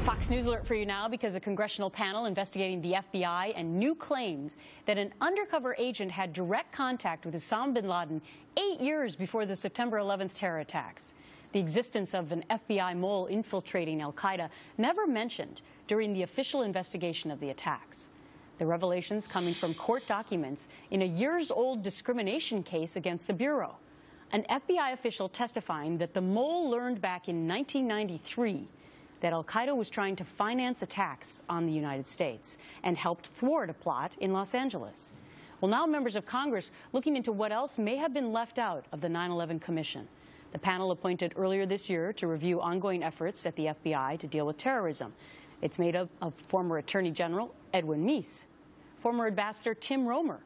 Fox News alert for you now, because a congressional panel investigating the FBI and new claims that an undercover agent had direct contact with Osama bin Laden 8 years before the September 11th terror attacks. The existence of an FBI mole infiltrating al-Qaeda never mentioned during the official investigation of the attacks. The revelations coming from court documents in a years-old discrimination case against the Bureau. An FBI official testifying that the mole learned back in 1993 that al-Qaeda was trying to finance attacks on the United States and helped thwart a plot in Los Angeles. Well, now members of Congress looking into what else may have been left out of the 9/11 Commission. The panel appointed earlier this year to review ongoing efforts at the FBI to deal with terrorism. It's made up of former Attorney General Edwin Meese, former Ambassador Tim Romer,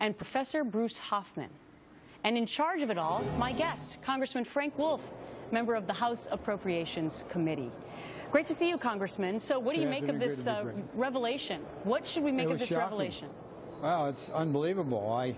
and Professor Bruce Hoffman. And in charge of it all, my guest, Congressman Frank Wolf, member of the House Appropriations Committee. Great to see you, Congressman. So what do you make of this revelation? What should we make of this revelation? Well, it's unbelievable.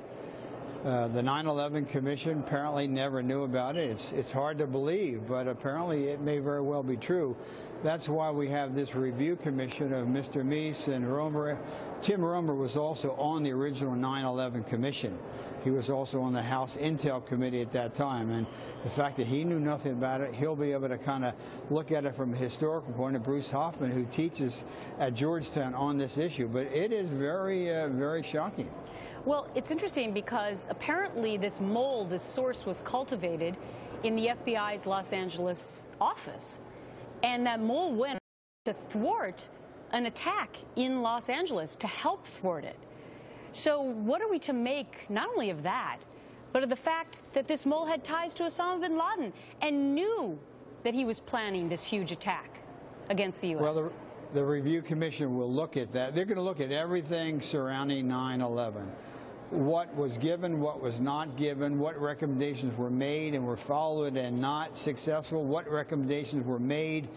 The 9/11 Commission apparently never knew about it. It's hard to believe, but apparently it may very well be true. That's why we have this review commission of Mr. Meese and Romer. Tim Romer was also on the original 9/11 Commission. He was also on the House Intel Committee at that time, and the fact that he knew nothing about it, he'll be able to kind of look at it from a historical point of Bruce Hoffman, who teaches at Georgetown on this issue. But it is very, very shocking. Well, it's interesting because apparently this mole, this source, was cultivated in the FBI's Los Angeles office. And that mole went to thwart an attack in Los Angeles, to help thwart it. So what are we to make not only of that, but of the fact that this mole had ties to Osama bin Laden and knew that he was planning this huge attack against the U.S.? Well, the review commission will look at that. They're going to look at everything surrounding 9/11. What was given, what was not given, what recommendations were made and were followed and not successful, what recommendations were made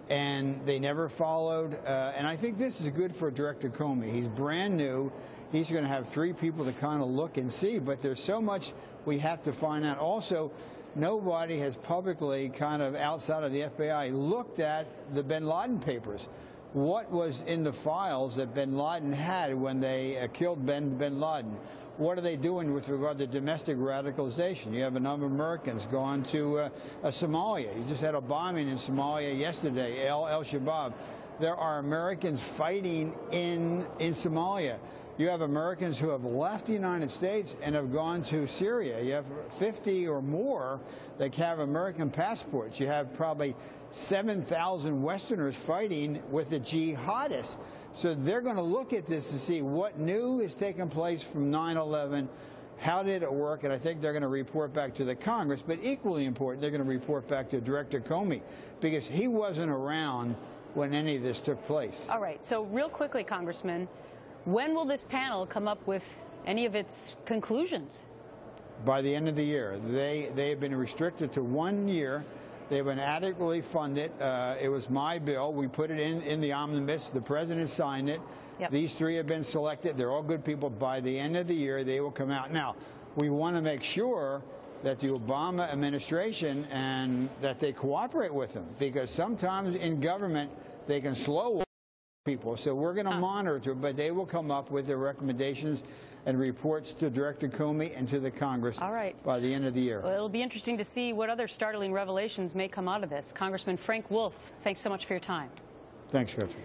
and they never followed. And I think this is good for Director Comey. He's brand new. He's going to have 3 people to kind of look and see, but there's so much we have to find out. Also, nobody has publicly, kind of outside of the FBI, looked at the bin Laden papers. What was in the files that bin Laden had when they killed bin Laden? What are they doing with regard to domestic radicalization? You have a number of Americans going to Somalia. You just had a bombing in Somalia yesterday, al-Shabaab. There are Americans fighting in Somalia. You have Americans who have left the United States and have gone to Syria. You have 50 or more that have American passports. You have probably 7,000 Westerners fighting with the jihadists. So they're going to look at this to see what new is taking place from 9/11, how did it work, and I think they're going to report back to the Congress. But equally important, they're going to report back to Director Comey, because he wasn't around when any of this took place. All right. So real quickly, Congressman, when will this panel come up with any of its conclusions? By the end of the year. They have been restricted to 1 year. They've been adequately funded. It was my bill. We put it in the omnibus. The president signed it. Yep. These 3 have been selected. They're all good people. By the end of the year, they will come out. Now, we want to make sure that the Obama administration and that they cooperate with them, because sometimes in government they can slow people. So we're going to monitor, but they will come up with their recommendations and reports to Director Comey and to the Congress by the end of the year. Well, it'll be interesting to see what other startling revelations may come out of this. Congressman Frank Wolf, thanks so much for your time. Thanks, Richard.